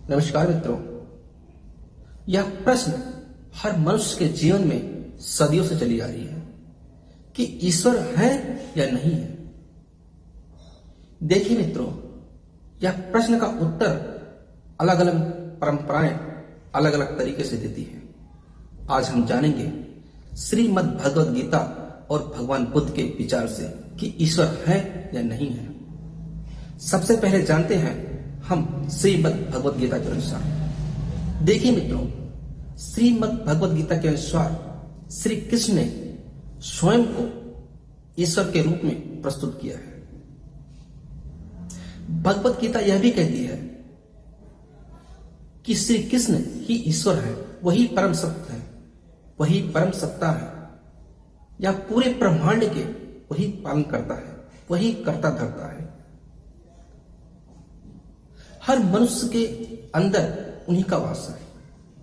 नमस्कार मित्रों। यह प्रश्न हर मनुष्य के जीवन में सदियों से चली आ रही है कि ईश्वर है या नहीं है। देखिए मित्रों, यह प्रश्न का उत्तर अलग अलग परंपराएं अलग अलग तरीके से देती हैं। आज हम जानेंगे श्रीमद् भगवद गीता और भगवान बुद्ध के विचार से कि ईश्वर है या नहीं है। सबसे पहले जानते हैं हम श्रीमद् भगवद गीता के अनुसार। देखिए मित्रों, श्रीमद् भगवद गीता के अनुसार श्री कृष्ण ने स्वयं को ईश्वर के रूप में प्रस्तुत किया है। भगवद गीता यह भी कहती है कि श्री कृष्ण ही ईश्वर है, वही परम सत्य है, वही परम सत्ता है, या पूरे ब्रह्मांड के वही पालन करता है, वही करता धरता है। हर मनुष्य के अंदर उन्हीं का वास है,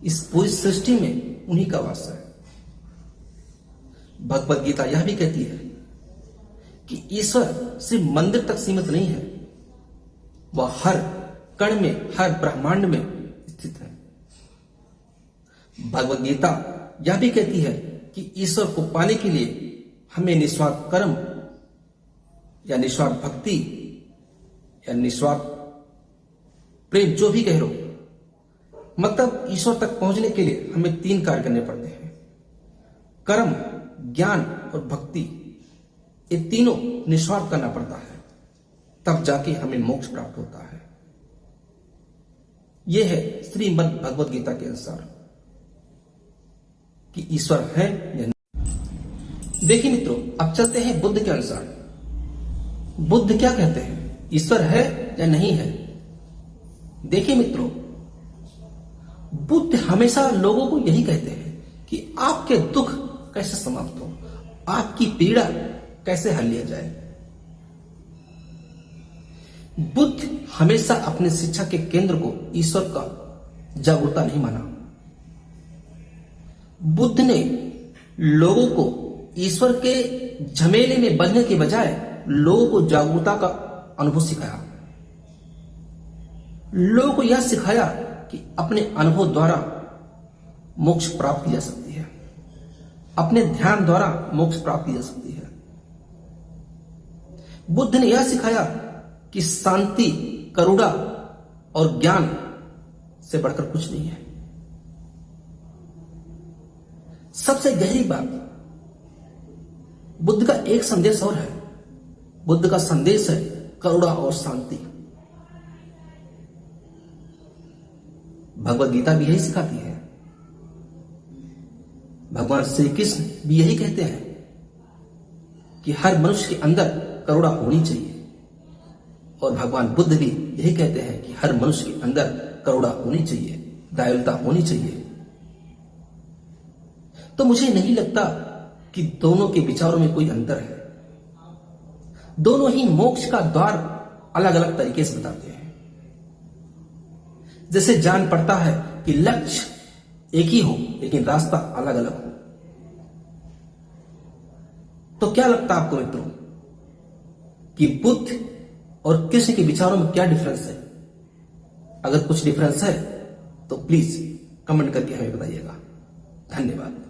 इस पूरी सृष्टि में उन्हीं का वास है। भगवद गीता यह भी कहती है कि ईश्वर सिर्फ मंदिर तक सीमित नहीं है, वह हर कण में, हर ब्रह्मांड में स्थित है। भगवद गीता यह भी कहती है कि ईश्वर को पाने के लिए हमें निस्वार्थ कर्म या निस्वार्थ भक्ति या निस्वार्थ प्रेम, जो भी कह लो, मतलब ईश्वर तक पहुंचने के लिए हमें 3 कार्य करने पड़ते हैं: कर्म, ज्ञान और भक्ति। ये तीनों निस्वार्थ करना पड़ता है, तब जाके हमें मोक्ष प्राप्त होता है। यह है श्रीमद् भगवद गीता के अनुसार कि ईश्वर है या नहीं। देखिए मित्रों, अब चलते हैं बुद्ध के अनुसार। बुद्ध क्या कहते हैं, ईश्वर है या नहीं है। देखिए मित्रों, बुद्ध हमेशा लोगों को यही कहते हैं कि आपके दुख कैसे समाप्त हो, आपकी पीड़ा कैसे हल लिया जाए। बुद्ध हमेशा अपने शिक्षा के केंद्र को ईश्वर का जागरूकता नहीं माना। बुद्ध ने लोगों को ईश्वर के झमेले में बंधने के बजाय लोगों को जागरूकता का अनुभव सिखाया। लोगों को यह सिखाया कि अपने अनुभव द्वारा मोक्ष प्राप्त की जा सकती है, अपने ध्यान द्वारा मोक्ष प्राप्त की जा सकती है। बुद्ध ने यह सिखाया कि शांति, करुणा और ज्ञान से बढ़कर कुछ नहीं है। सबसे गहरी बात, बुद्ध का एक संदेश और है। बुद्ध का संदेश है करुणा और शांति। भगवद गीता भी यही सिखाती है। भगवान श्री कृष्ण भी यही कहते हैं कि हर मनुष्य के अंदर करुणा होनी चाहिए, और भगवान बुद्ध भी यही कहते हैं कि हर मनुष्य के अंदर करुणा होनी चाहिए, दयालुता होनी चाहिए। तो मुझे नहीं लगता कि दोनों के विचारों में कोई अंतर है। दोनों ही मोक्ष का द्वार अलग अलग तरीके से बताते हैं। जैसे जान पड़ता है कि लक्ष्य एक ही हो लेकिन रास्ता अलग अलग हो। तो क्या लगता है आपको मित्रों कि बुद्ध और कृष्ण के विचारों में क्या डिफरेंस है? अगर कुछ डिफरेंस है तो प्लीज कमेंट करके हमें बताइएगा। धन्यवाद।